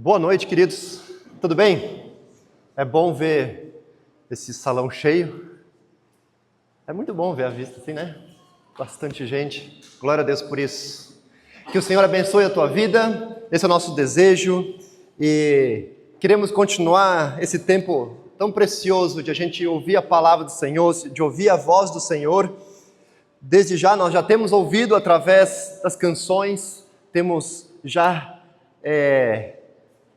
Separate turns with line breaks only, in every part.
Boa noite, queridos. Tudo bem? É bom ver esse salão cheio. É muito bom ver a vista assim, né? Bastante gente. Glória a Deus por isso. Que o Senhor abençoe a tua vida. Esse é o nosso desejo. E queremos continuar esse tempo tão precioso de a gente ouvir a palavra do Senhor, de ouvir a voz do Senhor. Desde já, nós já temos ouvido através das canções, temos já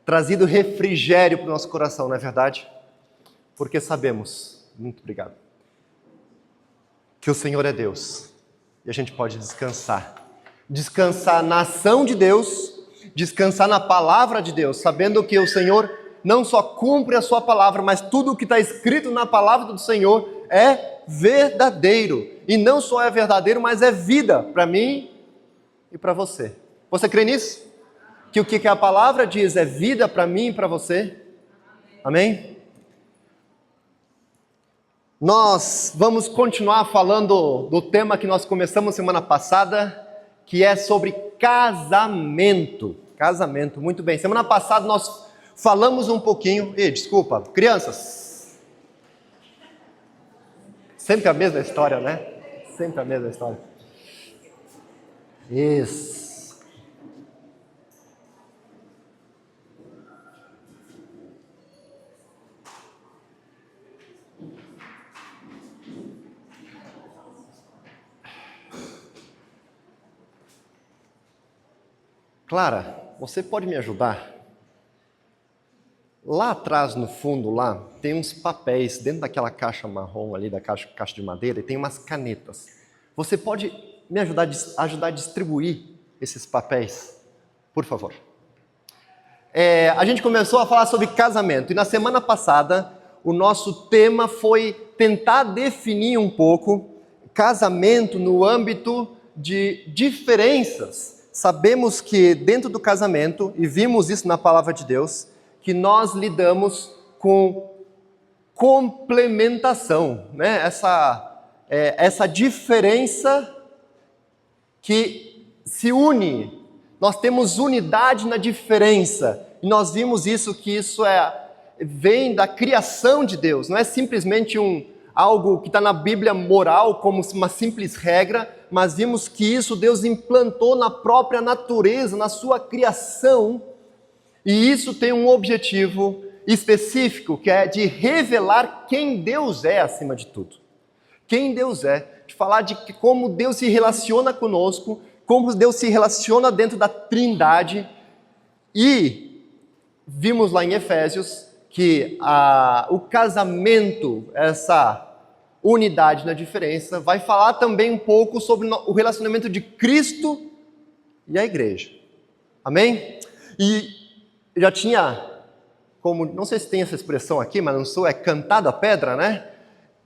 trazido refrigério para o nosso coração, não é verdade? Porque sabemos, muito obrigado, que o Senhor é Deus e a gente pode descansar. Descansar na ação de Deus, descansar na palavra de Deus, sabendo que o Senhor não só cumpre a sua palavra, mas tudo o que está escrito na palavra do Senhor é verdadeiro. E não só é verdadeiro, mas é vida para mim e para você. Você crê nisso? Que o que a palavra diz é vida para mim e para você? Amém? Nós vamos continuar falando do tema que nós começamos semana passada, que é sobre casamento. Casamento, muito bem. Semana passada nós falamos um pouquinho... desculpa, crianças. Sempre a mesma história, né? Sempre a mesma história. Isso. Clara, você pode me ajudar? Lá atrás, no fundo, lá, tem uns papéis dentro daquela caixa marrom ali, da caixa de madeira, e tem umas canetas. Você pode me ajudar a distribuir esses papéis? Por favor. A gente começou a falar sobre casamento, e na semana passada, o nosso tema foi tentar definir um pouco casamento no âmbito de diferenças. Sabemos que dentro do casamento, e vimos isso na palavra de Deus, que nós lidamos com complementação, né? Essa diferença que se une. Nós temos unidade na diferença. E nós vimos isso, que isso vem da criação de Deus. Não é simplesmente algo que está na Bíblia moral, como uma simples regra, mas vimos que isso Deus implantou na própria natureza, na sua criação, e isso tem um objetivo específico, que é de revelar quem Deus é acima de tudo. Quem Deus é, de falar de como Deus se relaciona conosco, como Deus se relaciona dentro da Trindade, e vimos lá em Efésios que o casamento, essa unidade na diferença, vai falar também um pouco sobre o relacionamento de Cristo e a igreja. Amém? E já tinha, não sei se tem essa expressão aqui, mas não sou, cantado a pedra, né?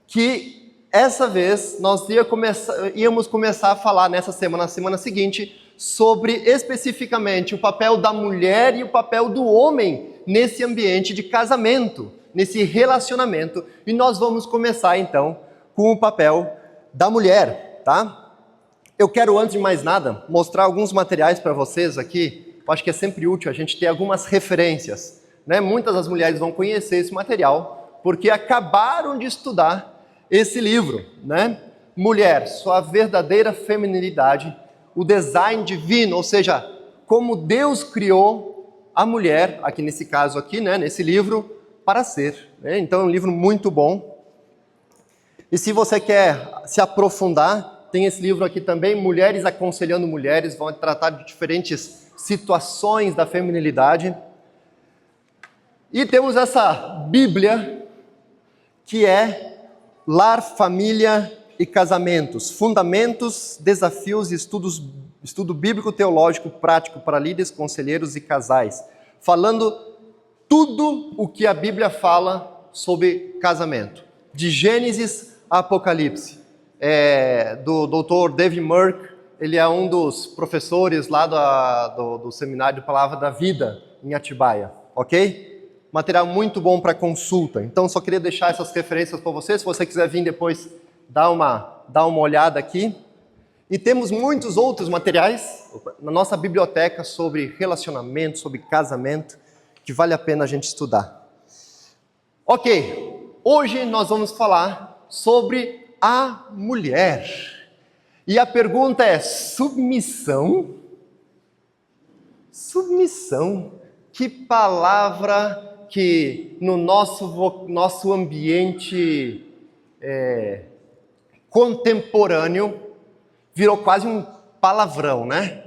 Que essa vez nós íamos começar a falar na semana seguinte, sobre especificamente o papel da mulher e o papel do homem nesse ambiente de casamento, nesse relacionamento. E nós vamos começar então com o papel da mulher, tá? Eu quero, antes de mais nada, mostrar alguns materiais para vocês aqui. Eu acho que é sempre útil a gente ter algumas referências, né? Muitas das mulheres vão conhecer esse material porque acabaram de estudar esse livro, né? Mulher, sua verdadeira feminilidade, o design divino, ou seja, como Deus criou a mulher, aqui nesse caso aqui, né, nesse livro, para ser. Né? Então é um livro muito bom. E se você quer se aprofundar, tem esse livro aqui também, Mulheres Aconselhando Mulheres, vão tratar de diferentes situações da feminilidade. E temos essa Bíblia, que é Lar, Família e Casamentos, Fundamentos, Desafios e Estudo Bíblico Teológico Prático para Líderes, Conselheiros e Casais, falando tudo o que a Bíblia fala sobre casamento, de Gênesis a Apocalipse. Do Dr. David Merck, ele é um dos professores lá do Seminário de Palavra da Vida, em Atibaia, ok? Material muito bom para consulta. Então, só queria deixar essas referências para você. Se você quiser vir depois, dá uma olhada aqui. E temos muitos outros materiais na nossa biblioteca sobre relacionamento, sobre casamento, que vale a pena a gente estudar. Ok, hoje nós vamos falar sobre a mulher. E a pergunta é: submissão? Submissão, que palavra que no nosso ambiente contemporâneo virou quase um palavrão, né?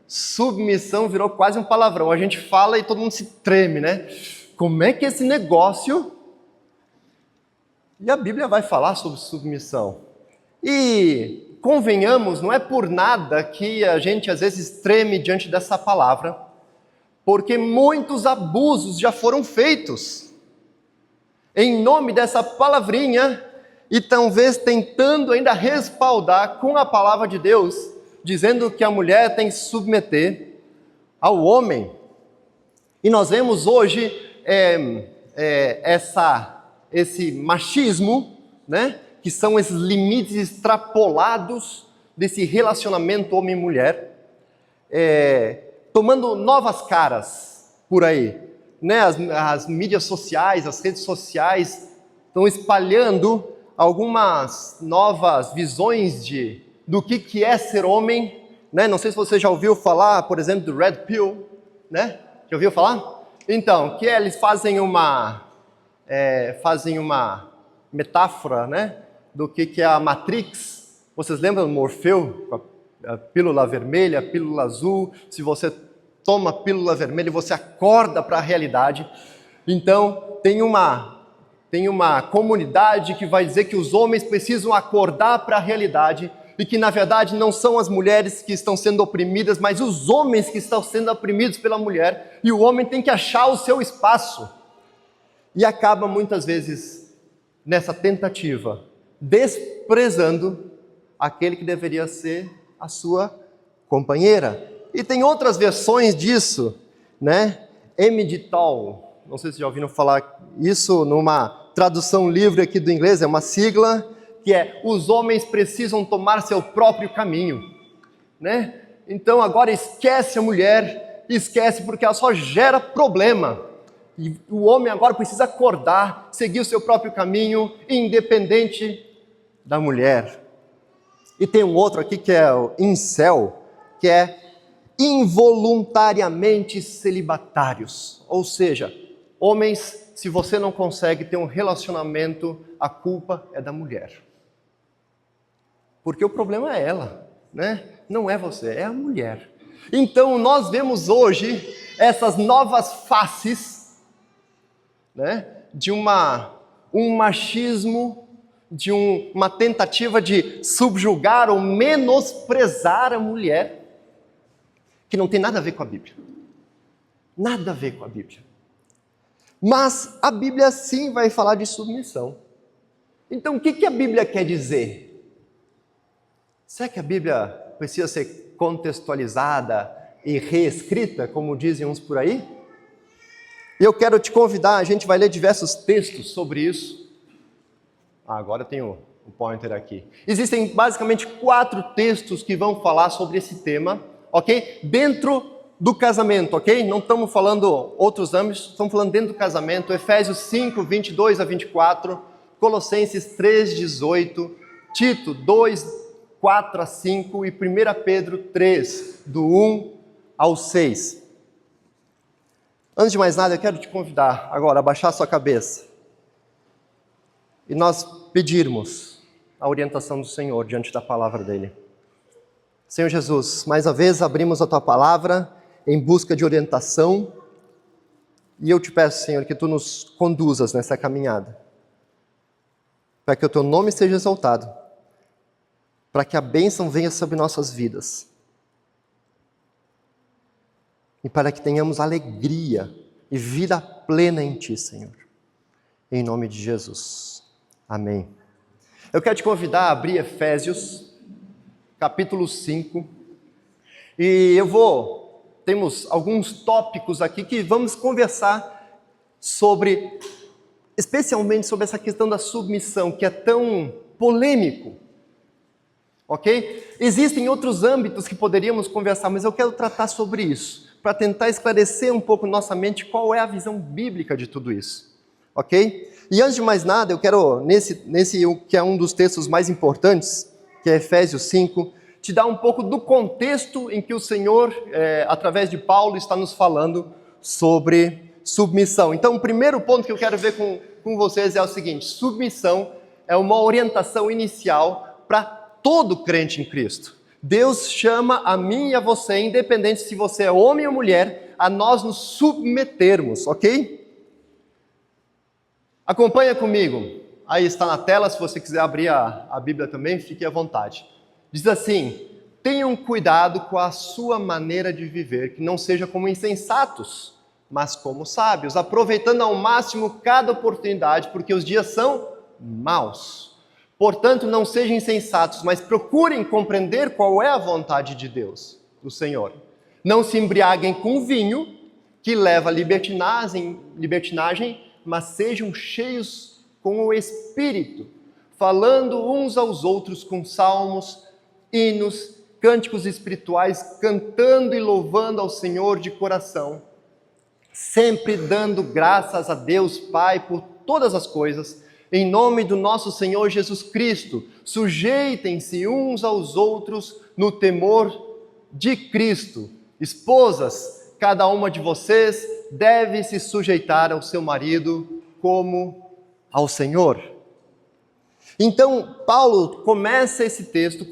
Submissão virou quase um palavrão. A gente fala e todo mundo se treme, né? Como é que esse negócio... E a Bíblia vai falar sobre submissão. E convenhamos, não é por nada que a gente às vezes treme diante dessa palavra, porque muitos abusos já foram feitos em nome dessa palavrinha e talvez tentando ainda respaldar com a palavra de Deus, dizendo que a mulher tem que se submeter ao homem. E nós vemos hoje esse machismo, né? Que são esses limites extrapolados desse relacionamento homem-mulher, tomando novas caras por aí, né? As mídias sociais, as redes sociais estão espalhando algumas novas visões do que é ser homem, né? Não sei se você já ouviu falar, por exemplo, do Red Pill, né? Já ouviu falar? Então, que eles fazem uma metáfora, né? Do que é a Matrix. Vocês lembram do Morfeu? A pílula vermelha, a pílula azul. Se você toma a pílula vermelha, você acorda para a realidade. Então, tem uma comunidade que vai dizer que os homens precisam acordar para a realidade e que, na verdade, não são as mulheres que estão sendo oprimidas, mas os homens que estão sendo oprimidos pela mulher, e o homem tem que achar o seu espaço. E acaba, muitas vezes, nessa tentativa, desprezando aquele que deveria ser a sua companheira. E tem outras versões disso, né? Emmental, não sei se já ouviram falar isso numa tradução livre aqui do inglês, é uma sigla, que é: os homens precisam tomar seu próprio caminho, né? Então agora esquece a mulher, esquece porque ela só gera problema. E o homem agora precisa acordar, seguir o seu próprio caminho, independente da mulher. E tem um outro aqui que é o incel, que é involuntariamente celibatários. Ou seja, homens, se você não consegue ter um relacionamento, a culpa é da mulher. Porque o problema é ela, né? Não é você, é a mulher. Então nós vemos hoje essas novas faces, né? De um machismo, de uma tentativa de subjugar ou menosprezar a mulher, que não tem nada a ver com a Bíblia. Nada a ver com a Bíblia. Mas a Bíblia sim vai falar de submissão. Então o que a Bíblia quer dizer? Será que a Bíblia precisa ser contextualizada e reescrita, como dizem uns por aí? E eu quero te convidar, a gente vai ler diversos textos sobre isso. Agora eu tenho o pointer aqui. Existem basicamente 4 textos que vão falar sobre esse tema, ok? Dentro do casamento, ok? Não estamos falando outros âmbitos, estamos falando dentro do casamento. Efésios 5, 22 a 24, Colossenses 3, 18, Tito 2, 4 a 5 e 1 Pedro 3, do 1 ao 6. Antes de mais nada, eu quero te convidar agora a baixar sua cabeça e nós pedirmos a orientação do Senhor diante da palavra dEle. Senhor Jesus, mais uma vez abrimos a Tua palavra em busca de orientação e eu te peço, Senhor, que Tu nos conduzas nessa caminhada, para que o Teu nome seja exaltado, para que a bênção venha sobre nossas vidas e para que tenhamos alegria e vida plena em Ti, Senhor. Em nome de Jesus. Amém. Eu quero te convidar a abrir Efésios, capítulo 5. E temos alguns tópicos aqui que vamos conversar sobre, especialmente sobre essa questão da submissão, que é tão polêmico. Ok? Existem outros âmbitos que poderíamos conversar, mas eu quero tratar sobre isso. para tentar esclarecer um pouco nossa mente qual é a visão bíblica de tudo isso, ok? E antes de mais nada, eu quero, nesse que é um dos textos mais importantes, que é Efésios 5, te dar um pouco do contexto em que o Senhor, através de Paulo, está nos falando sobre submissão. Então, o primeiro ponto que eu quero ver com vocês é o seguinte: submissão é uma orientação inicial para todo crente em Cristo. Deus chama a mim e a você, independente se você é homem ou mulher, a nós nos submetermos, ok? Acompanha comigo. Aí está na tela, se você quiser abrir a Bíblia também, fique à vontade. Diz assim: tenham cuidado com a sua maneira de viver, que não seja como insensatos, mas como sábios, aproveitando ao máximo cada oportunidade, porque os dias são maus. Portanto, não sejam insensatos, mas procurem compreender qual é a vontade de Deus, do Senhor. Não se embriaguem com vinho, que leva à libertinagem, mas sejam cheios com o Espírito, falando uns aos outros com salmos, hinos, cânticos espirituais, cantando e louvando ao Senhor de coração, sempre dando graças a Deus Pai por todas as coisas, em nome do nosso Senhor Jesus Cristo. Sujeitem-se uns aos outros no temor de Cristo. Esposas, cada uma de vocês deve se sujeitar ao seu marido como ao Senhor. Então, Paulo começa esse texto,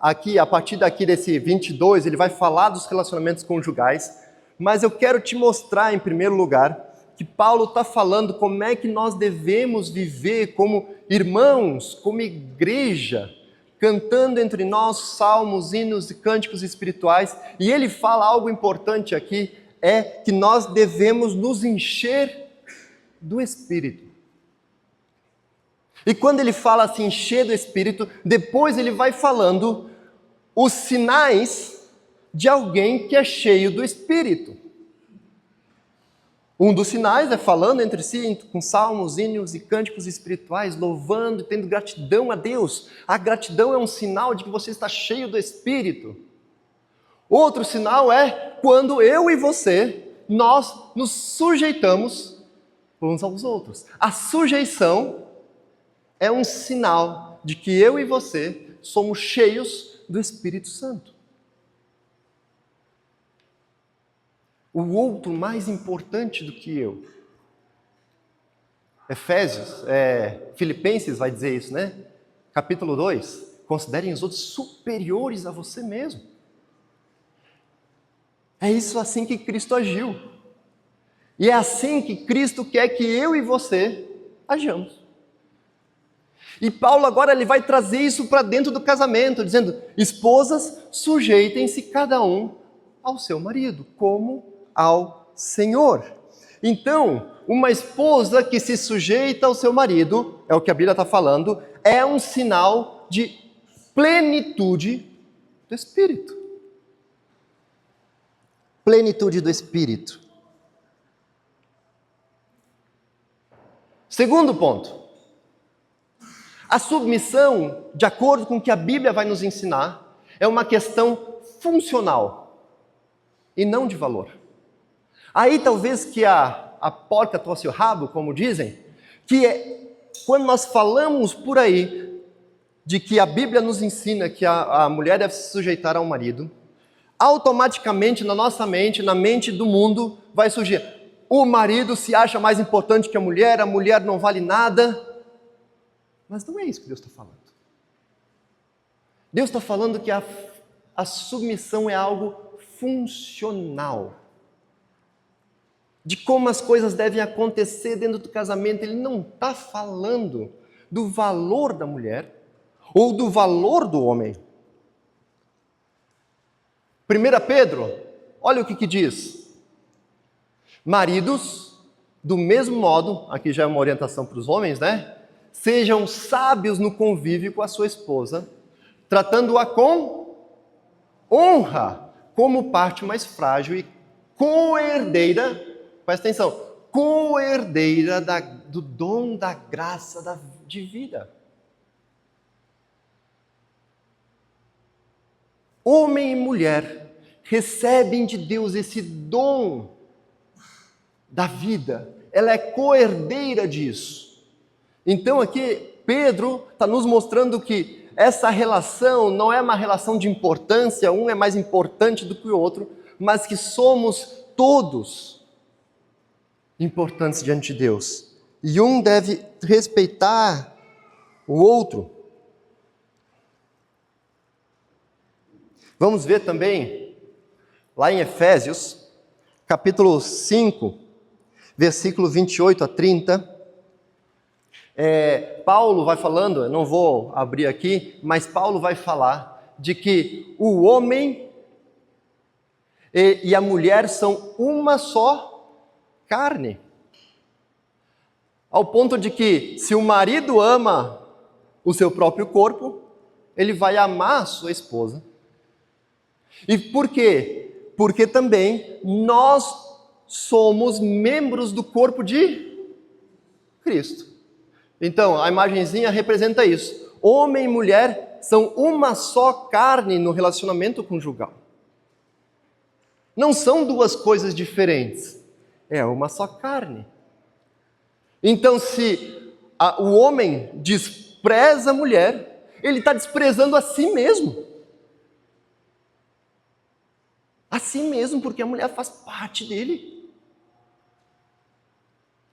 aqui, a partir daqui desse 22, ele vai falar dos relacionamentos conjugais, mas eu quero te mostrar, em primeiro lugar, que Paulo está falando como é que nós devemos viver como irmãos, como igreja, cantando entre nós salmos, hinos e cânticos espirituais. E ele fala algo importante aqui, é que nós devemos nos encher do Espírito. E quando ele fala se encher do Espírito, depois ele vai falando os sinais de alguém que é cheio do Espírito. Um dos sinais é falando entre si com salmos, hinos e cânticos espirituais, louvando e tendo gratidão a Deus. A gratidão é um sinal de que você está cheio do Espírito. Outro sinal é quando eu e você, nós nos sujeitamos uns aos outros. A sujeição é um sinal de que eu e você somos cheios do Espírito Santo. O outro mais importante do que eu. Filipenses vai dizer isso, né? Capítulo 2. Considerem os outros superiores a você mesmo. É isso assim que Cristo agiu. E é assim que Cristo quer que eu e você ajamos. E Paulo agora ele vai trazer isso para dentro do casamento, dizendo: esposas, sujeitem-se cada um ao seu marido, como ao Senhor. Então, uma esposa que se sujeita ao seu marido, é o que a Bíblia está falando, é um sinal de plenitude do Espírito. Plenitude do Espírito. Segundo ponto. A submissão, de acordo com o que a Bíblia vai nos ensinar, é uma questão funcional e não de valor. Aí talvez que a porca torce o rabo, como dizem, que é quando nós falamos por aí de que a Bíblia nos ensina que a mulher deve se sujeitar ao marido, automaticamente na nossa mente, na mente do mundo, vai surgir: o marido se acha mais importante que a mulher não vale nada. Mas não é isso que Deus está falando. Deus está falando que a submissão é algo funcional. De como as coisas devem acontecer dentro do casamento. Ele não está falando do valor da mulher ou do valor do homem. 1 Pedro, olha o que diz. Maridos, do mesmo modo, aqui já é uma orientação para os homens, né? Sejam sábios no convívio com a sua esposa, tratando-a com honra, como parte mais frágil e co-herdeira, presta atenção, co-herdeira do dom da graça de vida. Homem e mulher recebem de Deus esse dom da vida. Ela é co-herdeira disso. Então aqui Pedro está nos mostrando que essa relação não é uma relação de importância, um é mais importante do que o outro, mas que somos todos importantes diante de Deus. E um deve respeitar o outro. Vamos ver também, lá em Efésios, capítulo 5, versículo 28 a 30, Paulo vai falando, eu não vou abrir aqui, mas Paulo vai falar de que o homem e a mulher são uma só carne. Ao ponto de que, se o marido ama o seu próprio corpo, ele vai amar a sua esposa. E por quê? Porque também nós somos membros do corpo de Cristo. Então, a imagenzinha representa isso. Homem e mulher são uma só carne no relacionamento conjugal. Não são duas coisas diferentes. É uma só carne. Então, se o homem despreza a mulher, ele está desprezando a si mesmo. A si mesmo, porque a mulher faz parte dele.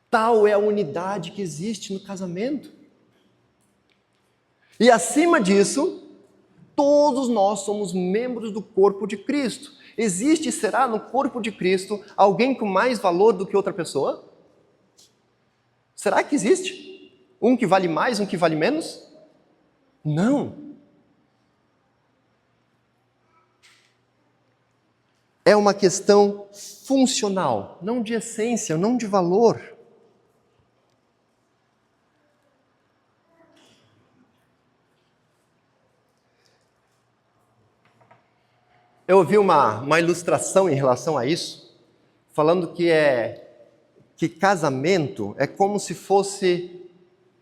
Tal é a unidade que existe no casamento. E acima disso, todos nós somos membros do corpo de Cristo. Existe e será no corpo de Cristo alguém com mais valor do que outra pessoa? Será que existe? Um que vale mais, um que vale menos? Não. É uma questão funcional, não de essência, não de valor. Eu ouvi uma ilustração em relação a isso, falando que casamento é como se fosse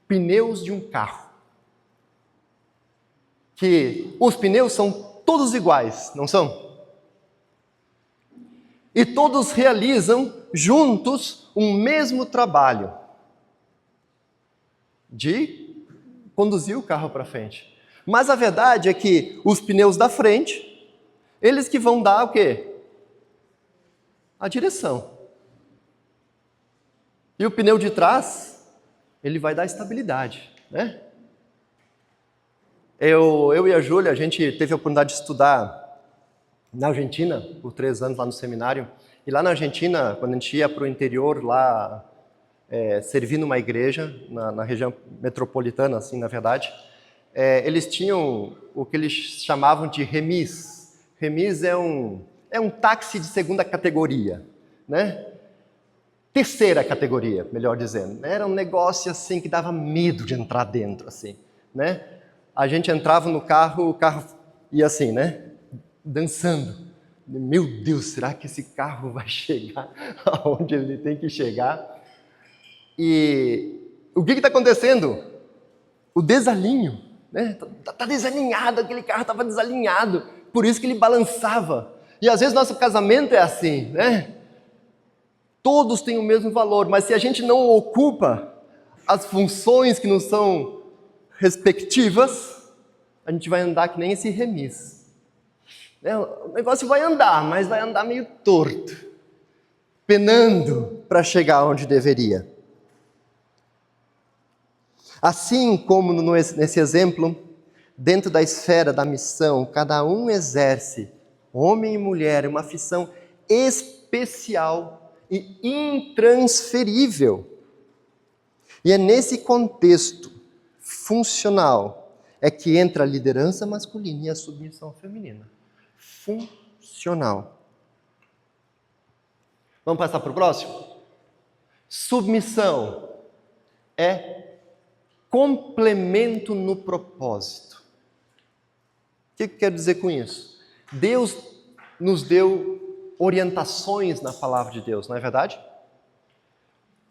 pneus de um carro. Que os pneus são todos iguais, não são? E todos realizam juntos um mesmo trabalho de conduzir o carro para frente. Mas a verdade é que os pneus da frente, eles que vão dar o quê? A direção. E o pneu de trás, ele vai dar estabilidade, né? Eu e a Júlia, a gente teve a oportunidade de estudar na Argentina, por 3 anos lá no seminário. E lá na Argentina, quando a gente ia para o interior, lá servir numa igreja, na região metropolitana, assim, na verdade, eles tinham o que eles chamavam de remis. Remis é um táxi de segunda categoria, né? Terceira categoria, melhor dizendo. Era um negócio assim que dava medo de entrar dentro, assim, né? A gente entrava no carro, o carro ia assim, né? Dançando. Meu Deus, será que esse carro vai chegar aonde ele tem que chegar? E o que está acontecendo? O desalinho, né? Tá desalinhado, aquele carro estava desalinhado, por isso que ele balançava. E às vezes nosso casamento é assim, né? Todos têm o mesmo valor, mas se a gente não ocupa as funções que nos são respectivas, a gente vai andar que nem esse remis. O negócio vai andar, mas vai andar meio torto, penando para chegar onde deveria. Assim como nesse exemplo, dentro da esfera da missão, cada um exerce, homem e mulher, uma função especial e intransferível. E é nesse contexto funcional que entra a liderança masculina e a submissão feminina. Funcional. Vamos passar para o próximo? Submissão é complemento no propósito. O que eu quero dizer com isso? Deus nos deu orientações na palavra de Deus, não é verdade?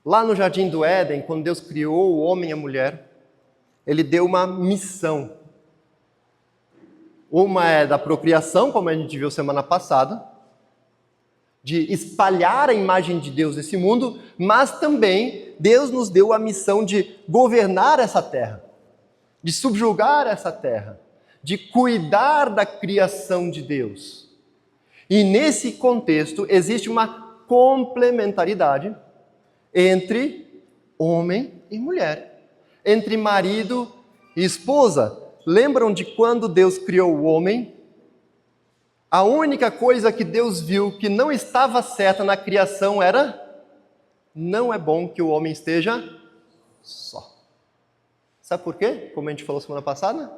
Lá no Jardim do Éden, quando Deus criou o homem e a mulher, Ele deu uma missão. Uma é da procriação, como a gente viu semana passada, de espalhar a imagem de Deus nesse mundo, mas também Deus nos deu a missão de governar essa terra, de subjugar essa terra, de cuidar da criação de Deus. E nesse contexto existe uma complementaridade entre homem e mulher, entre marido e esposa. Lembram de quando Deus criou o homem? A única coisa que Deus viu que não estava certa na criação era: não é bom que o homem esteja só. Sabe por quê? Como a gente falou semana passada?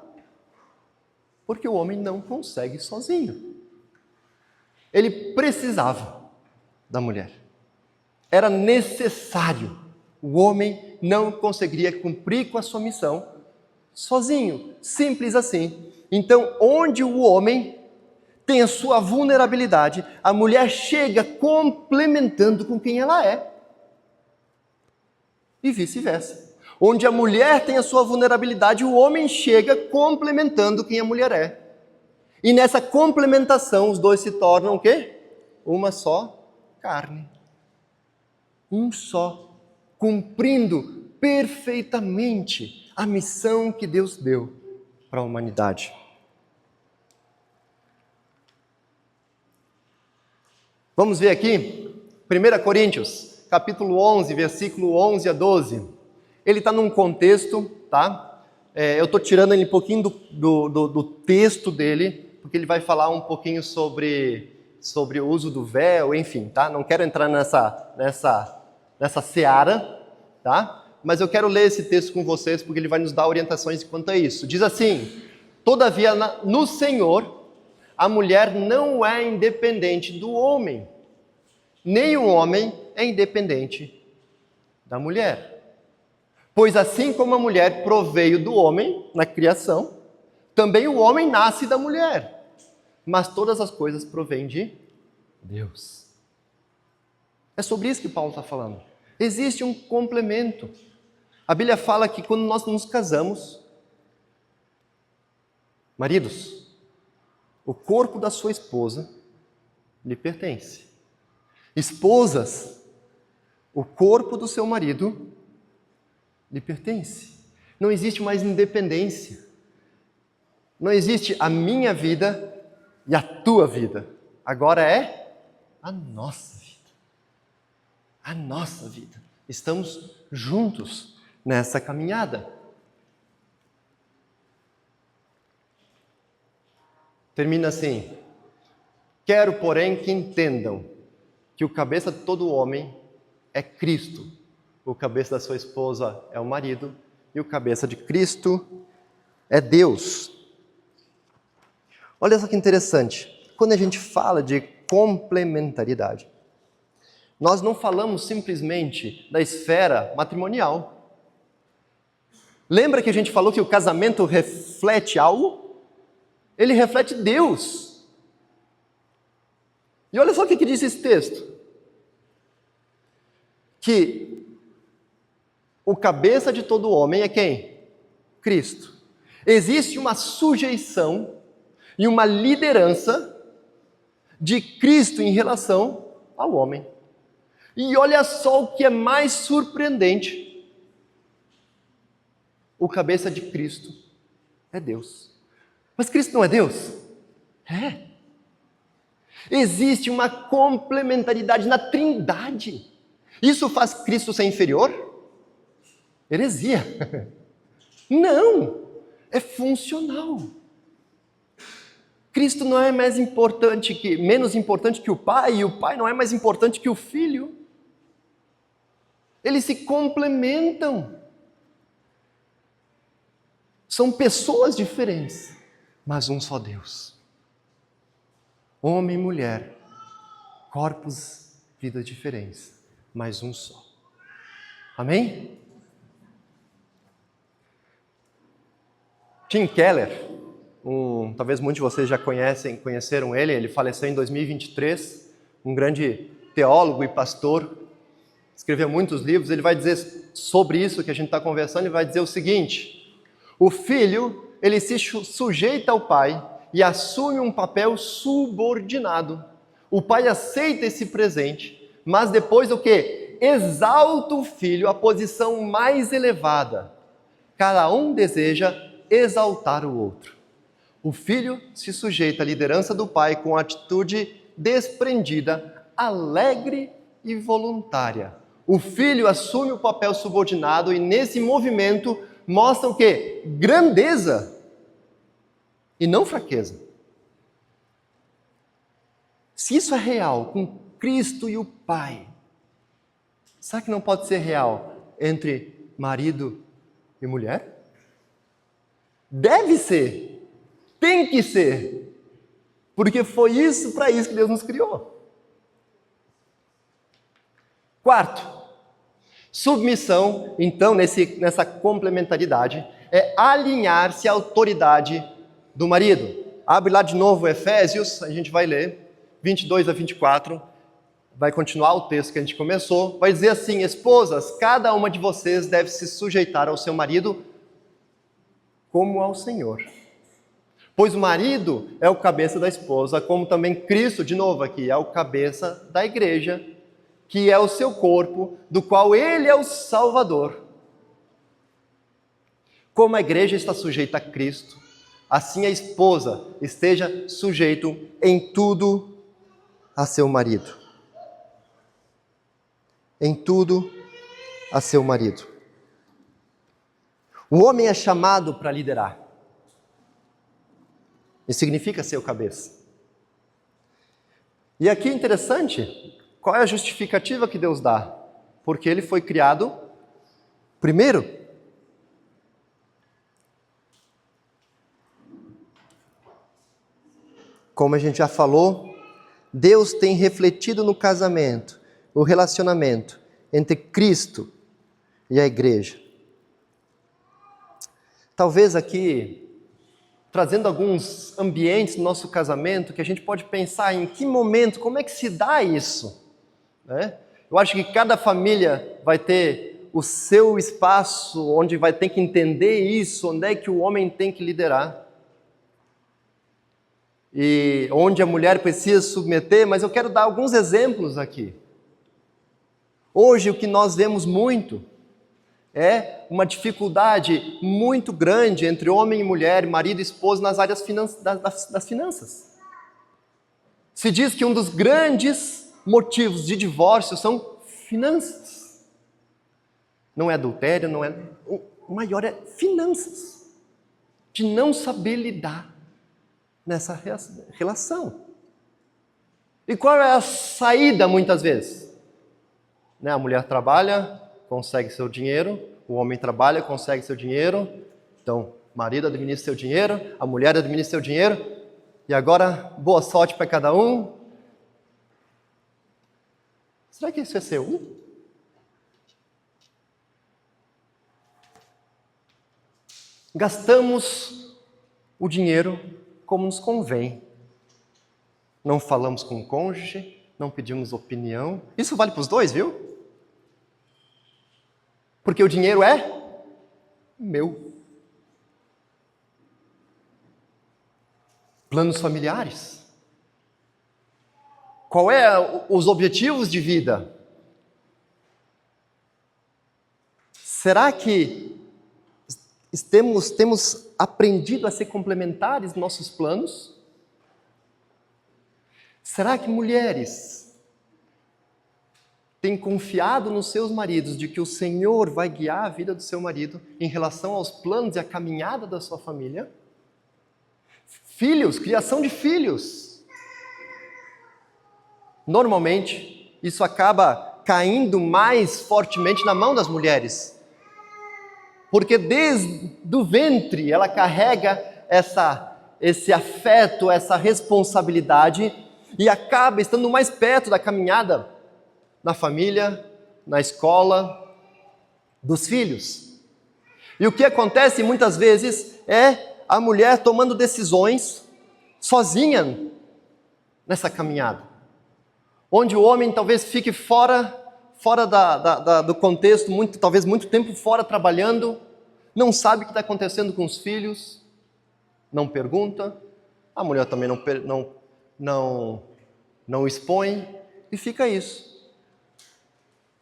Porque o homem não consegue sozinho. Ele precisava da mulher. Era necessário. O homem não conseguiria cumprir com a sua missão sozinho. Simples assim. Então, onde o homem tem a sua vulnerabilidade, a mulher chega complementando com quem ela é. E vice-versa. Onde a mulher tem a sua vulnerabilidade, o homem chega complementando quem a mulher é. E nessa complementação, os dois se tornam o quê? Uma só carne. Um só, cumprindo perfeitamente a missão que Deus deu para a humanidade. Vamos ver aqui, 1 Coríntios, capítulo 11, versículo 11 a 12. Ele está num contexto, tá? Eu estou tirando ele um pouquinho do texto dele, porque ele vai falar um pouquinho sobre o uso do véu, enfim, tá? Não quero entrar nessa seara, tá? Mas eu quero ler esse texto com vocês, porque ele vai nos dar orientações quanto a isso. Diz assim: todavia, no Senhor, a mulher não é independente do homem, nem o homem é independente da mulher. Pois assim como a mulher proveio do homem na criação, também o homem nasce da mulher. Mas todas as coisas provêm de Deus. É sobre isso que Paulo está falando. Existe um complemento. A Bíblia fala que quando nós nos casamos, maridos, o corpo da sua esposa lhe pertence. Esposas, o corpo do seu marido lhe pertence. Não existe mais independência. Não existe a minha vida e a tua vida. Agora é a nossa vida. A nossa vida. Estamos juntos nessa caminhada. Termina assim: quero, porém, que entendam que o cabeça de todo homem é Cristo, o cabeça da sua esposa é o marido e o cabeça de Cristo é Deus. Olha só que interessante, quando a gente fala de complementaridade, nós não falamos simplesmente da esfera matrimonial. Lembra que a gente falou que o casamento reflete algo? Ele reflete Deus. E olha só o que diz esse texto. Que o cabeça de todo homem é quem? Cristo. Existe uma sujeição e uma liderança de Cristo em relação ao homem. E olha só o que é mais surpreendente. O cabeça de Cristo é Deus. Mas Cristo não é Deus? É. Existe uma complementaridade na Trindade. Isso faz Cristo ser inferior? Heresia. Não, é funcional. Cristo não é menos importante que o Pai, e o Pai não é mais importante que o Filho. Eles se complementam. São pessoas diferentes, mas um só Deus. Homem e mulher, corpos, vidas diferentes, mas um só. Amém? Tim Keller, talvez muitos de vocês já conheceram ele faleceu em 2023, um grande teólogo e pastor, escreveu muitos livros. Ele vai dizer sobre isso que a gente está conversando, ele vai dizer o seguinte: o filho, ele se sujeita ao pai e assume um papel subordinado. O pai aceita esse presente, mas depois o quê? Exalta o filho à posição mais elevada. Cada um deseja exaltar o outro. O filho se sujeita à liderança do pai com atitude desprendida, alegre e voluntária. O filho assume o papel subordinado e nesse movimento mostra o quê? Grandeza e não fraqueza. Se isso é real com Cristo e o Pai, será que não pode ser real entre marido e mulher? Deve ser, tem que ser, porque foi isso para isso que Deus nos criou. Quarto, submissão, então, nessa complementaridade, é alinhar-se à autoridade do marido. Abre lá de novo Efésios, a gente vai ler, 22 a 24, vai continuar o texto que a gente começou, vai dizer assim: esposas, cada uma de vocês deve se sujeitar ao seu marido como ao Senhor. Pois o marido é o cabeça da esposa, como também Cristo, de novo aqui, é o cabeça da igreja, que é o seu corpo, do qual ele é o Salvador. Como a igreja está sujeita a Cristo, assim a esposa esteja sujeito em tudo a seu marido. Em tudo a seu marido. O homem é chamado para liderar. Isso significa ser o cabeça. E aqui é interessante, qual é a justificativa que Deus dá? Porque ele foi criado primeiro. Como a gente já falou, Deus tem refletido no casamento, o relacionamento entre Cristo e a igreja. Talvez aqui, trazendo alguns ambientes no nosso casamento, que a gente pode pensar em que momento, como é que se dá isso, né? Eu acho que cada família vai ter o seu espaço, onde vai ter que entender isso, onde é que o homem tem que liderar. E onde a mulher precisa submeter, mas eu quero dar alguns exemplos aqui. Hoje o que nós vemos muito é uma dificuldade muito grande entre homem e mulher, marido e esposa nas áreas das finanças. Se diz que um dos grandes motivos de divórcio são finanças. Não é adultério, não é... O maior é finanças. De não saber lidar nessa relação. E qual é a saída muitas vezes? A mulher trabalha, consegue seu dinheiro, o homem trabalha, consegue seu dinheiro, então o marido administra seu dinheiro, a mulher administra seu dinheiro, e agora boa sorte para cada um. Será que isso é seu? Gastamos o dinheiro como nos convém. Não falamos com o cônjuge, não pedimos opinião. Isso vale para os dois, viu? Porque o dinheiro é meu. Planos familiares. Qual é os objetivos de vida? Será que temos aprendido a ser complementares nos nossos planos? Será que mulheres têm confiado nos seus maridos de que o Senhor vai guiar a vida do seu marido em relação aos planos e à caminhada da sua família? Filhos, criação de filhos. Normalmente, isso acaba caindo mais fortemente na mão das mulheres. Porque desde o ventre ela carrega esse afeto, essa responsabilidade e acaba estando mais perto da caminhada na família, na escola, dos filhos. E o que acontece muitas vezes é a mulher tomando decisões sozinha nessa caminhada. Onde o homem talvez fique fora do contexto, talvez muito tempo fora trabalhando, não sabe o que está acontecendo com os filhos, não pergunta, a mulher também não não expõe e fica isso.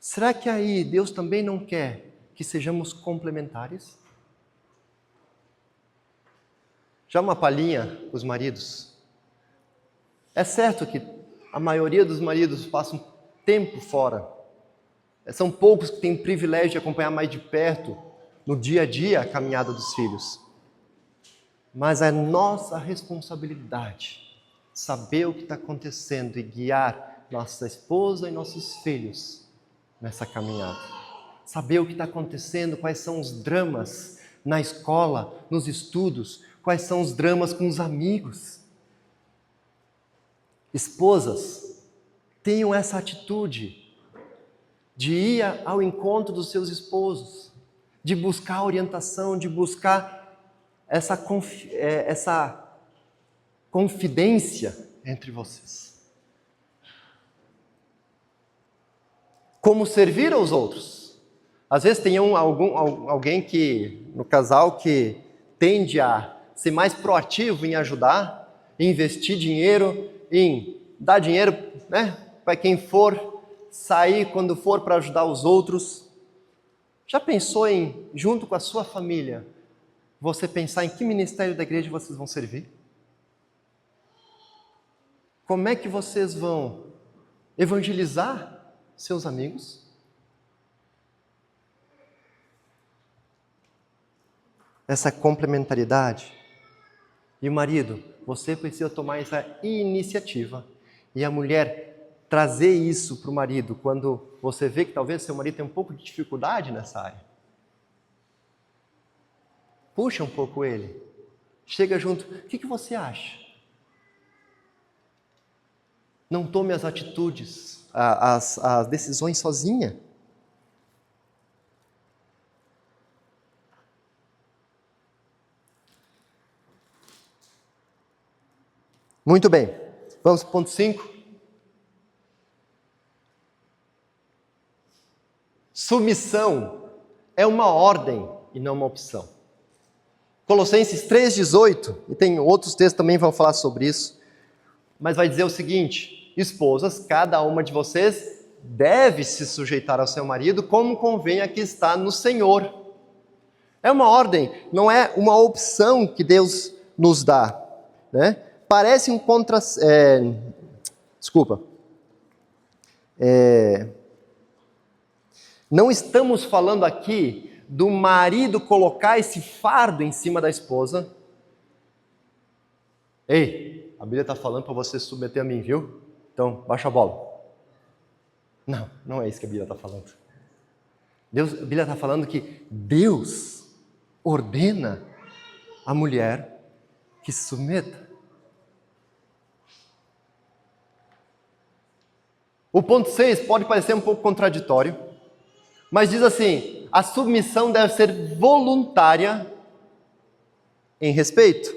Será que aí Deus também não quer que sejamos complementares? Já uma palhinha os maridos. É certo que a maioria dos maridos passam tempo fora. São poucos que têm o privilégio de acompanhar mais de perto, no dia a dia, a caminhada dos filhos. Mas é nossa responsabilidade saber o que está acontecendo e guiar nossa esposa e nossos filhos nessa caminhada. Saber o que está acontecendo, quais são os dramas na escola, nos estudos, quais são os dramas com os amigos. Esposas, tenham essa atitude de ir ao encontro dos seus esposos, de buscar orientação, de buscar essa confidência entre vocês. Como servir aos outros. Às vezes tem alguém no casal que tende a ser mais proativo em ajudar, em investir dinheiro, em dar dinheiro, para quem for, sair quando for para ajudar os outros. Já pensou em, junto com a sua família, você pensar em que ministério da igreja vocês vão servir? Como é que vocês vão evangelizar seus amigos? Essa complementaridade. E o marido, você precisa tomar essa iniciativa. E a mulher trazer isso para o marido quando você vê que talvez seu marido tem um pouco de dificuldade nessa área. Puxa um pouco ele. Chega junto. O que você acha? Não tome as atitudes, as decisões sozinha. Muito bem. Vamos para o ponto 5. Submissão é uma ordem e não uma opção. Colossenses 3,18, e tem outros textos também que vão falar sobre isso, mas vai dizer o seguinte: esposas, cada uma de vocês deve se sujeitar ao seu marido como convém a que está no Senhor. É uma ordem, não é uma opção que Deus nos dá, né? Parece um não estamos falando aqui do marido colocar esse fardo em cima da esposa. Ei, a Bíblia está falando para você se submeter a mim, viu? Então, baixa a bola. Não é isso que a Bíblia está falando. A Bíblia está falando que Deus ordena a mulher que se submeta. O ponto 6 pode parecer um pouco contraditório, mas diz assim: a submissão deve ser voluntária em respeito.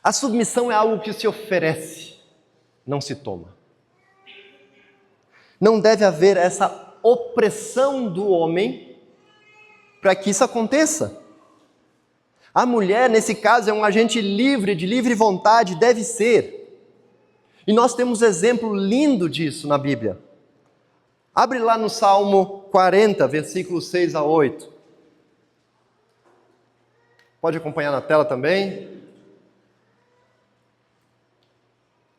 A submissão é algo que se oferece, não se toma. Não deve haver essa opressão do homem para que isso aconteça. A mulher, nesse caso, é um agente livre, de livre vontade, deve ser. E nós temos exemplo lindo disso na Bíblia. Abre lá no Salmo 40, versículos 6 a 8. Pode acompanhar na tela também.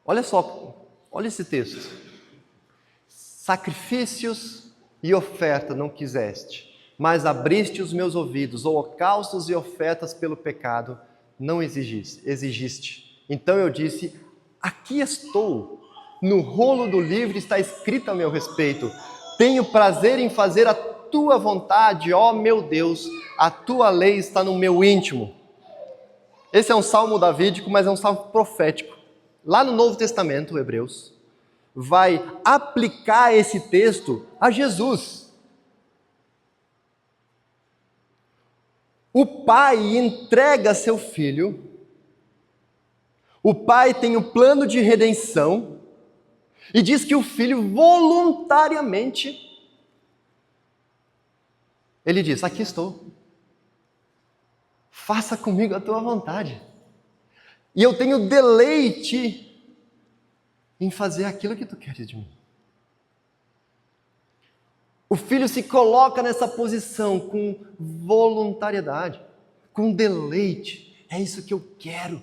Olha só, olha esse texto. Sacrifícios e oferta não quiseste, mas abriste os meus ouvidos, holocaustos e ofertas pelo pecado não exigiste. Então eu disse: aqui estou, no rolo do livro está escrito a meu respeito. Tenho prazer em fazer a tua vontade, ó meu Deus, a tua lei está no meu íntimo. Esse é um salmo davídico, mas é um salmo profético. Lá no Novo Testamento, Hebreus, vai aplicar esse texto a Jesus. O pai entrega seu filho. O pai tem o plano de redenção e diz que o filho voluntariamente, ele diz: aqui estou, faça comigo a tua vontade. E eu tenho deleite em fazer aquilo que tu queres de mim. O filho se coloca nessa posição com voluntariedade, com deleite. É isso que eu quero.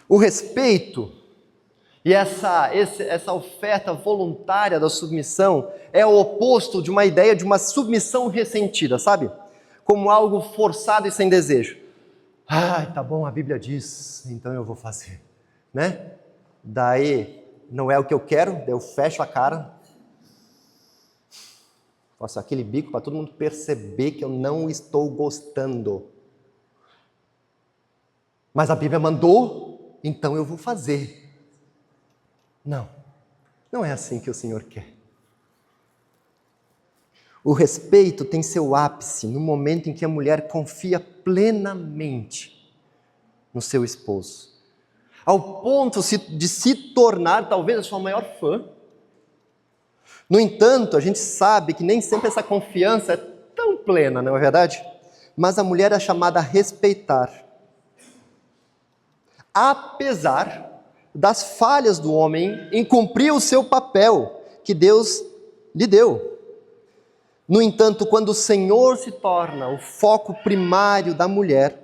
O respeito e essa oferta voluntária da submissão é o oposto de uma ideia de uma submissão ressentida, sabe? Como algo forçado e sem desejo. Ai, tá bom, a Bíblia diz, então eu vou fazer, né? Daí, não é o que eu quero, daí eu fecho a cara, faço aquele bico para todo mundo perceber que eu não estou gostando. Mas a Bíblia mandou, então eu vou fazer. Não, não é assim que o Senhor quer. O respeito tem seu ápice no momento em que a mulher confia plenamente no seu esposo, ao ponto de se tornar talvez a sua maior fã. No entanto, a gente sabe que nem sempre essa confiança é tão plena, não é verdade? Mas a mulher é chamada a respeitar, apesar das falhas do homem em cumprir o seu papel que Deus lhe deu. No entanto, quando o Senhor se torna o foco primário da mulher,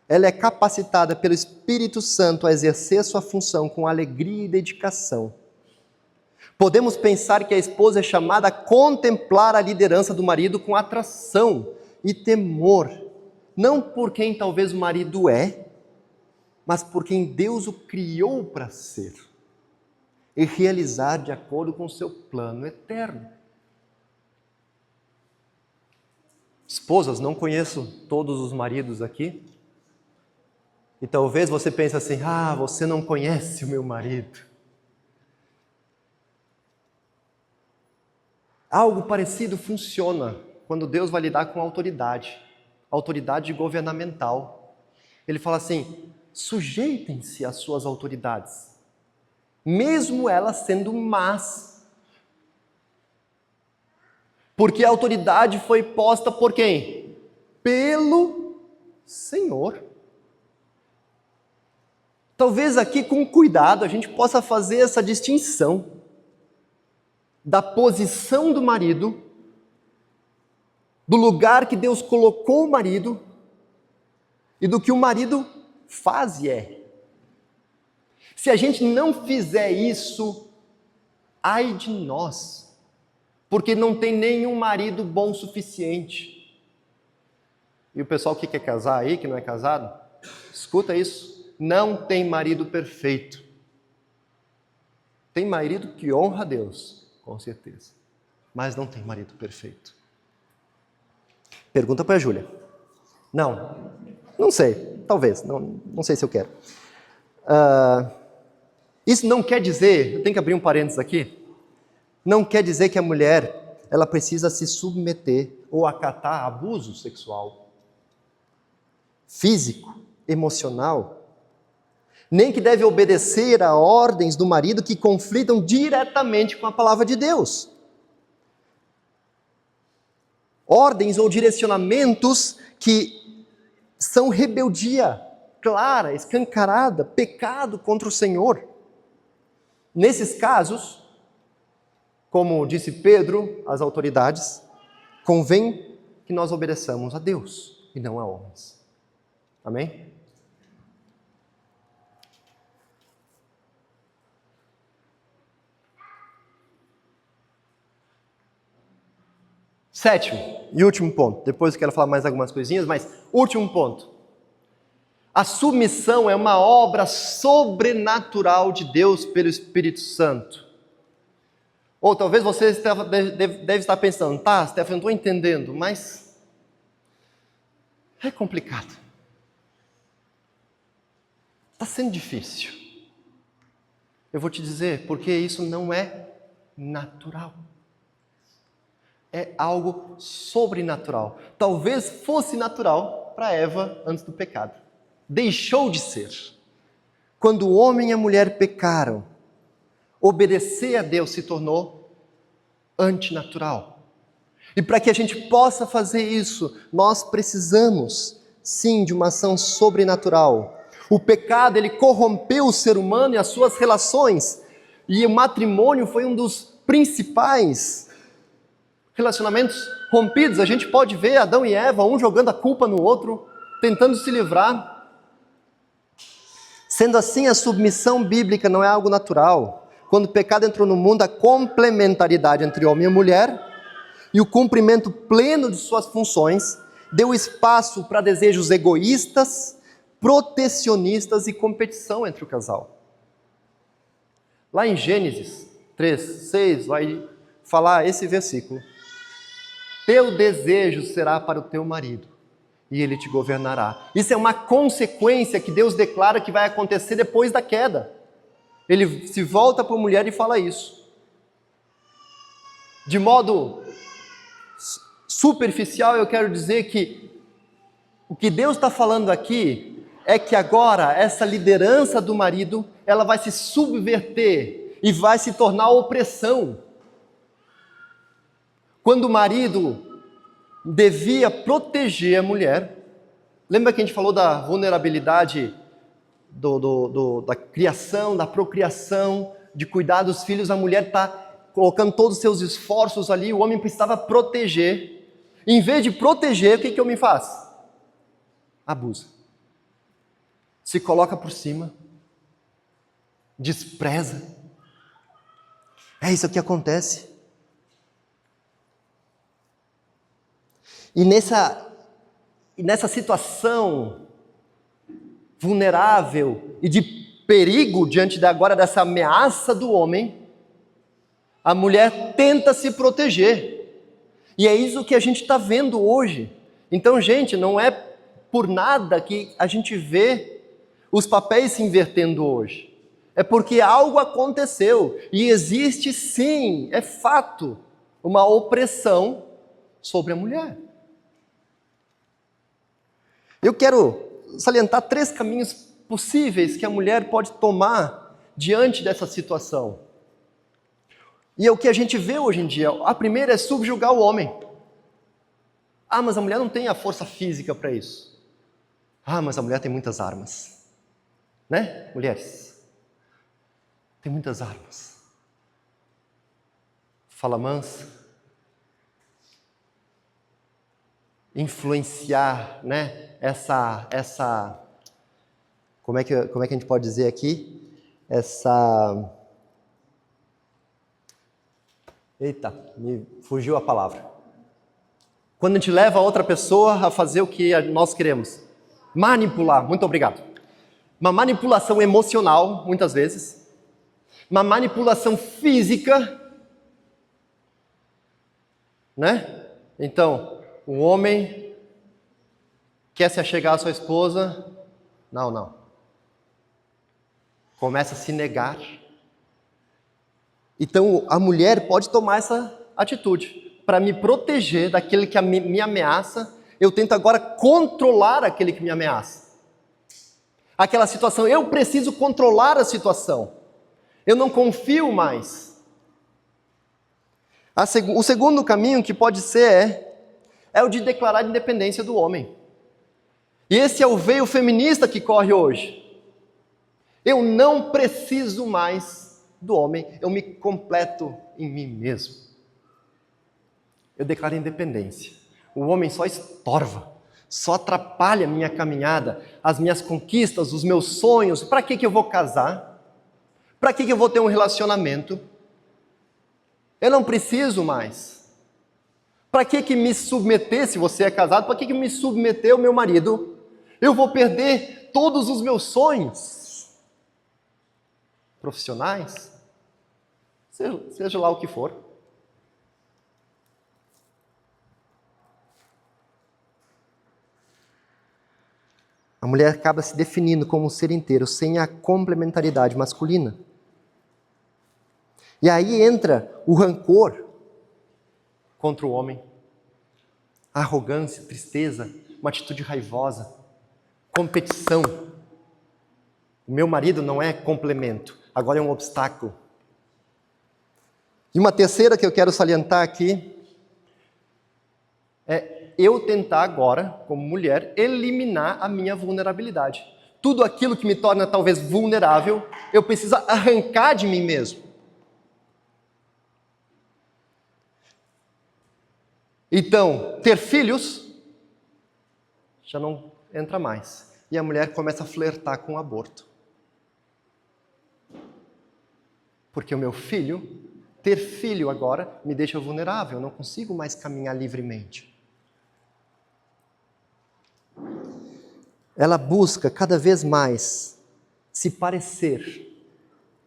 ela é capacitada pelo Espírito Santo a exercer sua função com alegria e dedicação. Podemos pensar que a esposa é chamada a contemplar a liderança do marido com atração e temor, não por quem talvez o marido é, mas por quem Deus o criou para ser e realizar de acordo com o seu plano eterno. Esposas, não conheço todos os maridos aqui, e talvez você pense assim, você não conhece o meu marido. Algo parecido funciona quando Deus vai lidar com autoridade governamental. Ele fala assim, sujeitem-se às suas autoridades, mesmo elas sendo más. Porque a autoridade foi posta por quem? Pelo Senhor. Talvez aqui com cuidado a gente possa fazer essa distinção da posição do marido, do lugar que Deus colocou o marido e do que o marido faz e é. Se a gente não fizer isso, ai de nós, porque não tem nenhum marido bom o suficiente. E o pessoal que quer casar aí, que não é casado, escuta isso, não tem marido perfeito. Tem marido que honra a Deus, com certeza, mas não tem marido perfeito. Pergunta para a Júlia. Não sei, talvez, não sei se eu quero. Isso não quer dizer, eu tenho que abrir um parênteses aqui, não quer dizer que a mulher ela precisa se submeter ou acatar abuso sexual, físico, emocional, nem que deve obedecer a ordens do marido que conflitam diretamente com a palavra de Deus. Ordens ou direcionamentos que são rebeldia clara, escancarada, pecado contra o Senhor. Nesses casos, como disse Pedro às autoridades, convém que nós obedeçamos a Deus e não a homens. Amém? Sétimo e último ponto. Depois eu quero falar mais algumas coisinhas, mas último ponto. A submissão é uma obra sobrenatural de Deus pelo Espírito Santo. Ou talvez você deve estar pensando, Stefano, não estou entendendo, mas é complicado. Está sendo difícil. Eu vou te dizer, porque isso não é natural. É algo sobrenatural. Talvez fosse natural para Eva antes do pecado. Deixou de ser. Quando o homem e a mulher pecaram, obedecer a Deus se tornou antinatural. E para que a gente possa fazer isso, nós precisamos, sim, de uma ação sobrenatural. O pecado, ele corrompeu o ser humano e as suas relações. E o matrimônio foi um dos principais relacionamentos rompidos. A gente pode ver Adão e Eva, um jogando a culpa no outro, tentando se livrar. Sendo assim, a submissão bíblica não é algo natural. Quando o pecado entrou no mundo, a complementaridade entre homem e mulher e o cumprimento pleno de suas funções deu espaço para desejos egoístas, protecionistas e competição entre o casal. Lá em Gênesis 3:6 vai falar esse versículo: teu desejo será para o teu marido, e ele te governará. Isso é uma consequência que Deus declara que vai acontecer depois da queda. Ele se volta para a mulher e fala isso. De modo superficial, eu quero dizer que o que Deus está falando aqui é que agora essa liderança do marido, ela vai se subverter e vai se tornar opressão. Quando o marido devia proteger a mulher, lembra que a gente falou da vulnerabilidade da criação, da procriação, de cuidar dos filhos? A mulher está colocando todos os seus esforços ali, o homem precisava proteger. Em vez de proteger, o que o homem faz? Abusa. Se coloca por cima, despreza. É isso que acontece. E nessa situação vulnerável e de perigo diante agora dessa ameaça do homem, a mulher tenta se proteger. E é isso que a gente está vendo hoje. Então, gente, não é por nada que a gente vê os papéis se invertendo hoje. É porque algo aconteceu. E existe sim, é fato, uma opressão sobre a mulher. Eu quero salientar 3 caminhos possíveis que a mulher pode tomar diante dessa situação. E é o que a gente vê hoje em dia. A primeira é subjugar o homem. Ah, mas a mulher não tem a força física para isso. Ah, mas a mulher tem muitas armas. Né, mulheres? Tem muitas armas. Fala mansa. Influenciar, né? Essa como é que a gente pode dizer aqui? Eita, me fugiu a palavra. Quando a gente leva a outra pessoa a fazer o que nós queremos. Manipular, muito obrigado. Uma manipulação emocional, muitas vezes. Uma manipulação física. Né? Então, o homem quer se achegar à sua esposa. Não. Começa a se negar. Então, a mulher pode tomar essa atitude. Para me proteger daquele que me ameaça, eu tento agora controlar aquele que me ameaça. Aquela situação, eu preciso controlar a situação. Eu não confio mais. O segundo caminho que pode ser é o de declarar a independência do homem. E esse é o veio feminista que corre hoje. Eu não preciso mais do homem, eu me completo em mim mesmo. Eu declaro independência. O homem só estorva, só atrapalha a minha caminhada, as minhas conquistas, os meus sonhos. Para que eu vou casar? Para que eu vou ter um relacionamento? Eu não preciso mais. Para que me submeter, se você é casado, para que me submeter ao meu marido? Eu vou perder todos os meus sonhos profissionais, seja lá o que for. A mulher acaba se definindo como um ser inteiro, sem a complementaridade masculina. E aí entra o rancor contra o homem, a arrogância, tristeza, uma atitude raivosa, competição. O meu marido não é complemento, agora é um obstáculo. E uma terceira que eu quero salientar aqui é eu tentar agora, como mulher, eliminar a minha vulnerabilidade. Tudo aquilo que me torna talvez vulnerável, eu preciso arrancar de mim mesmo. Então, ter filhos já não entra mais. E a mulher começa a flertar com o aborto. Porque o meu filho, ter filho agora, me deixa vulnerável, eu não consigo mais caminhar livremente. Ela busca cada vez mais se parecer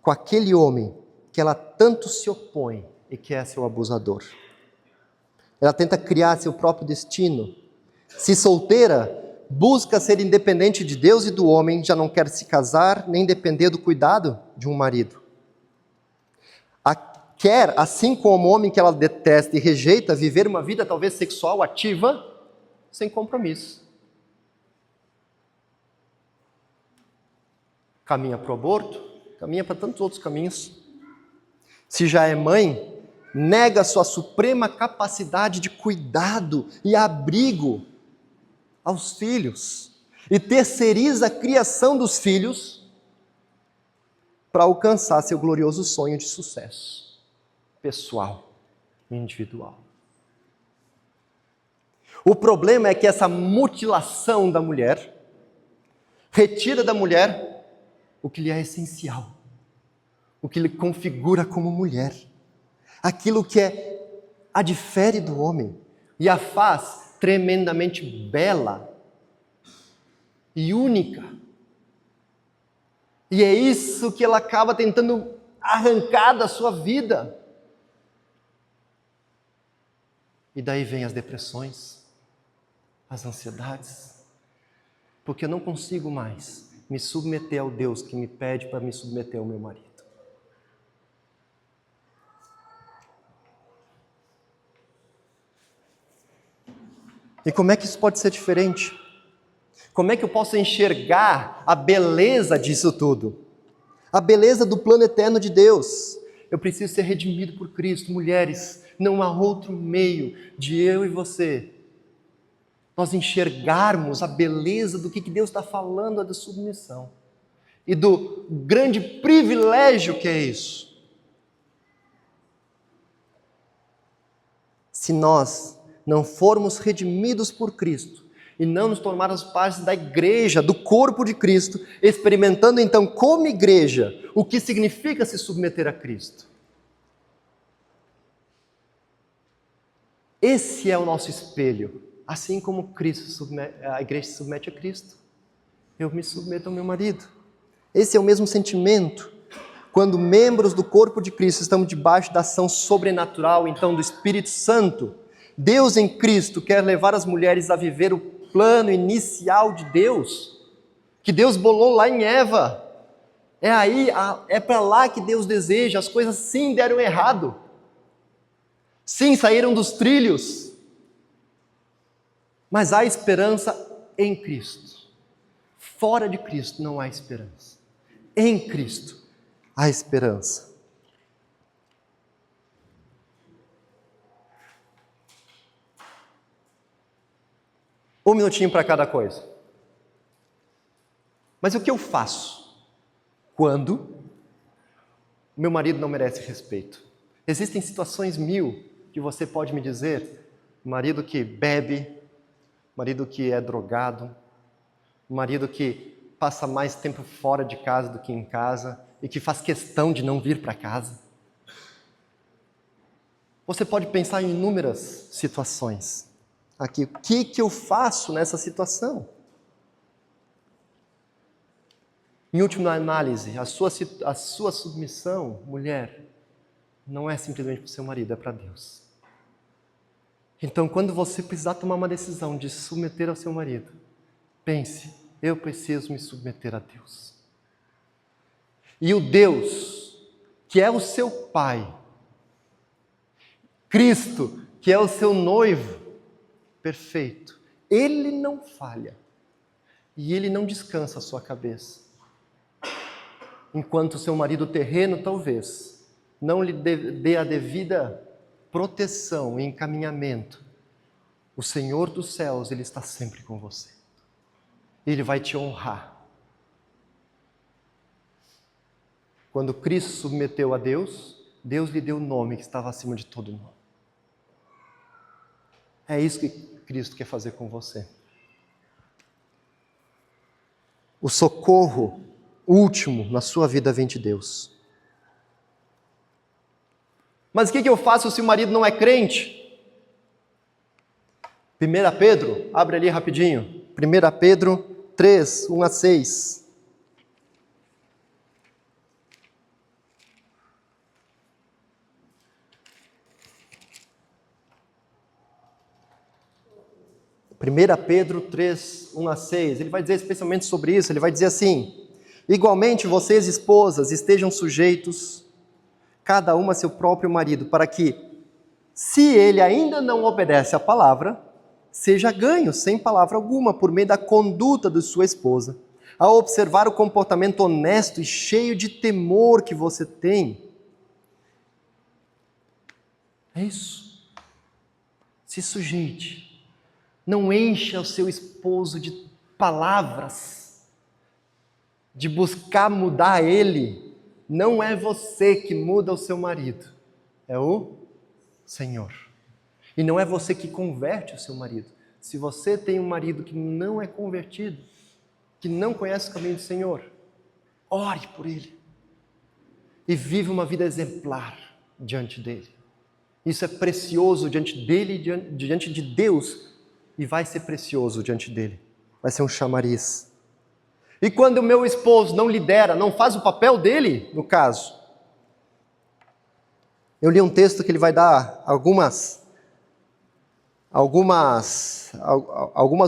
com aquele homem que ela tanto se opõe e que é seu abusador. Ela tenta criar seu próprio destino. Se solteira, busca ser independente de Deus e do homem, já não quer se casar nem depender do cuidado de um marido. Quer, assim como o homem que ela detesta e rejeita, viver uma vida talvez sexual ativa, sem compromisso. Caminha para o aborto, caminha para tantos outros caminhos. Se já é mãe, nega sua suprema capacidade de cuidado e abrigo aos filhos e terceiriza a criação dos filhos para alcançar seu glorioso sonho de sucesso pessoal e individual. O problema é que essa mutilação da mulher retira da mulher o que lhe é essencial, o que lhe configura como mulher, aquilo que a difere do homem e a faz tremendamente bela e única. E é isso que ela acaba tentando arrancar da sua vida. E daí vem as depressões, as ansiedades, porque eu não consigo mais me submeter ao Deus que me pede para me submeter ao meu marido. E como é que isso pode ser diferente? Como é que eu posso enxergar a beleza disso tudo? A beleza do plano eterno de Deus. Eu preciso ser redimido por Cristo. Mulheres, não há outro meio de eu e você nós enxergarmos a beleza do que Deus está falando da submissão e do grande privilégio que é isso. Se nós não formos redimidos por Cristo e não nos tornarmos parte da igreja, do corpo de Cristo, experimentando então como igreja o que significa se submeter a Cristo. Esse é o nosso espelho. Assim como a igreja se submete a Cristo, eu me submeto ao meu marido. Esse é o mesmo sentimento. Quando membros do corpo de Cristo estamos debaixo da ação sobrenatural, então, do Espírito Santo, Deus em Cristo quer levar as mulheres a viver o plano inicial de Deus, que Deus bolou lá em Eva. É para lá que Deus deseja. As coisas sim deram errado. Sim, saíram dos trilhos. Mas há esperança em Cristo. Fora de Cristo não há esperança. Em Cristo há esperança. Um minutinho para cada coisa. Mas o que eu faço quando meu marido não merece respeito? Existem situações mil que você pode me dizer, marido que bebe, marido que é drogado, marido que passa mais tempo fora de casa do que em casa e que faz questão de não vir para casa. Você pode pensar em inúmeras situações. Aqui, o que eu faço nessa situação? Em última análise, a sua submissão, mulher, não é simplesmente para o seu marido, é para Deus. Então, quando você precisar tomar uma decisão de se submeter ao seu marido, pense, eu preciso me submeter a Deus. E o Deus, que é o seu Pai, Cristo, que é o seu noivo perfeito, Ele não falha e Ele não descansa a sua cabeça. Enquanto o seu marido terreno, talvez, não lhe dê a devida proteção e encaminhamento, o Senhor dos céus, Ele está sempre com você. Ele vai te honrar. Quando Cristo se submeteu a Deus, Deus lhe deu o nome que estava acima de todo nome. É isso que Cristo quer fazer com você. O socorro último na sua vida vem de Deus. Mas o que eu faço se o marido não é crente? 1 Pedro, abre ali rapidinho. 1 Pedro 3, 1 a 6. Pedro 3, 1 a 6, ele vai dizer especialmente sobre isso, ele vai dizer assim: igualmente vocês, esposas, estejam sujeitos, cada uma a seu próprio marido, para que, se ele ainda não obedece à palavra, seja ganho sem palavra alguma, por meio da conduta de sua esposa, ao observar o comportamento honesto e cheio de temor que você tem. É isso. Se sujeite. Não encha o seu esposo de palavras, de buscar mudar ele. Não é você que muda o seu marido, é o Senhor. E não é você que converte o seu marido. Se você tem um marido que não é convertido, que não conhece o caminho do Senhor, ore por ele. E vive uma vida exemplar diante dele. Isso é precioso diante dele e diante de Deus. E vai ser precioso diante dele. Vai ser um chamariz. E quando o meu esposo não lidera, não faz o papel dele, no caso. Eu li um texto que ele vai dar algumas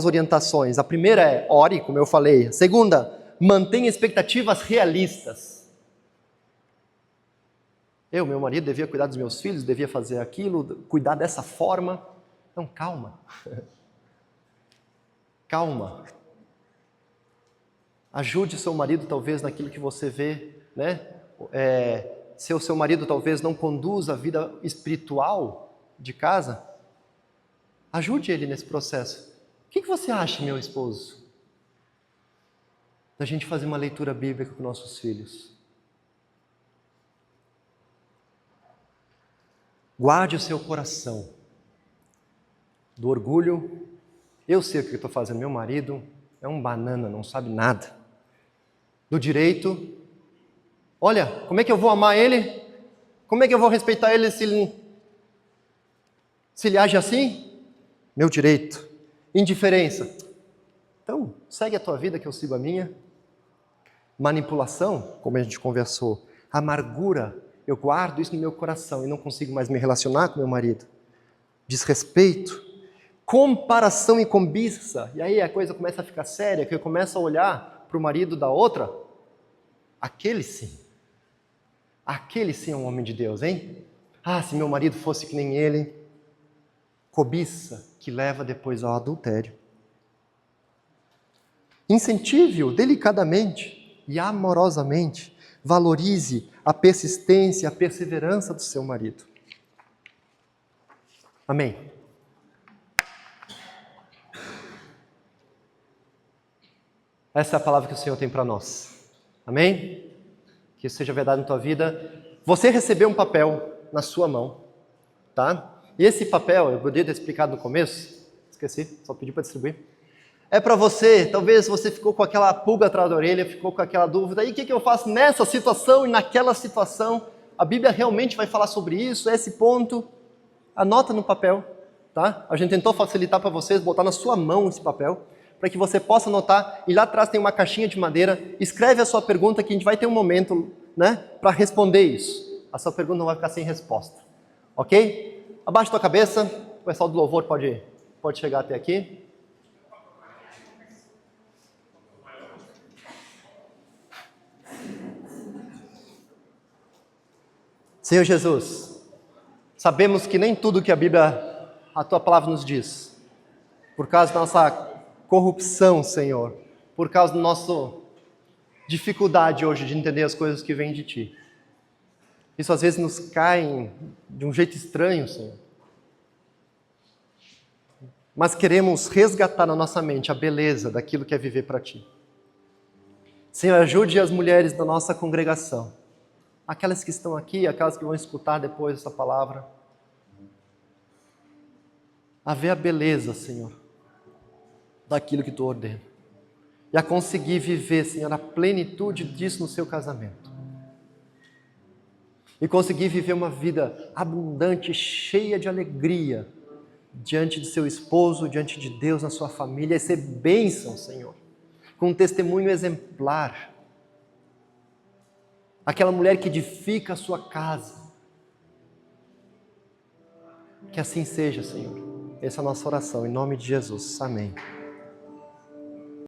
orientações. A primeira é, ore, como eu falei. A segunda, mantenha expectativas realistas. Meu marido devia cuidar dos meus filhos, devia fazer aquilo, cuidar dessa forma. Não, calma. Calma. Ajude seu marido talvez naquilo que você vê, né? Se o seu marido talvez não conduza a vida espiritual de casa, ajude ele nesse processo. O que você acha, meu esposo, da gente fazer uma leitura bíblica com nossos filhos? Guarde o seu coração do orgulho. Eu sei o que eu estou fazendo, meu marido é um banana, não sabe nada. Do direito, olha, como é que eu vou amar ele? Como é que eu vou respeitar ele se ele age assim? Meu direito. Indiferença. Então, segue a tua vida que eu sigo a minha. Manipulação, como a gente conversou. Amargura, eu guardo isso no meu coração e não consigo mais me relacionar com meu marido. Desrespeito. Comparação e cobiça, e aí a coisa começa a ficar séria, que eu começo a olhar para o marido da outra, aquele sim é um homem de Deus, hein? Se meu marido fosse que nem ele. Cobiça, que leva depois ao adultério. Incentive-o delicadamente e amorosamente, valorize a persistência, a perseverança do seu marido. Amém. Essa é a palavra que o Senhor tem para nós. Amém? Que isso seja verdade na tua vida. Você recebeu um papel na sua mão, tá? E esse papel, eu poderia ter explicado no começo, esqueci, só pedi para distribuir. É para você, talvez você ficou com aquela pulga atrás da orelha, ficou com aquela dúvida, e o que eu faço nessa situação e naquela situação? A Bíblia realmente vai falar sobre isso, esse ponto. Anota no papel, tá? A gente tentou facilitar para vocês, botar na sua mão esse papel, para que você possa anotar, e lá atrás tem uma caixinha de madeira, escreve a sua pergunta que a gente vai ter um momento, né, para responder isso. A sua pergunta não vai ficar sem resposta, ok? Abaixa a tua cabeça, o pessoal do louvor pode chegar até aqui. Senhor Jesus, sabemos que nem tudo que a tua palavra nos diz, por causa da nossa corrupção, Senhor, por causa da nossa dificuldade hoje de entender as coisas que vêm de Ti. Isso às vezes nos cai de um jeito estranho, Senhor. mas queremos resgatar na nossa mente a beleza daquilo que é viver para Ti. Senhor, ajude as mulheres da nossa congregação, aquelas que estão aqui, aquelas que vão escutar depois essa palavra, a ver a beleza, Senhor, daquilo que Tu ordena, e a conseguir viver, Senhor, a plenitude disso no seu casamento, e conseguir viver uma vida abundante, cheia de alegria, diante de seu esposo, diante de Deus, na sua família, e ser bênção, Senhor, com um testemunho exemplar. Aquela mulher que edifica a sua casa. Que assim seja, Senhor. Essa é a nossa oração, em nome de Jesus. Amém.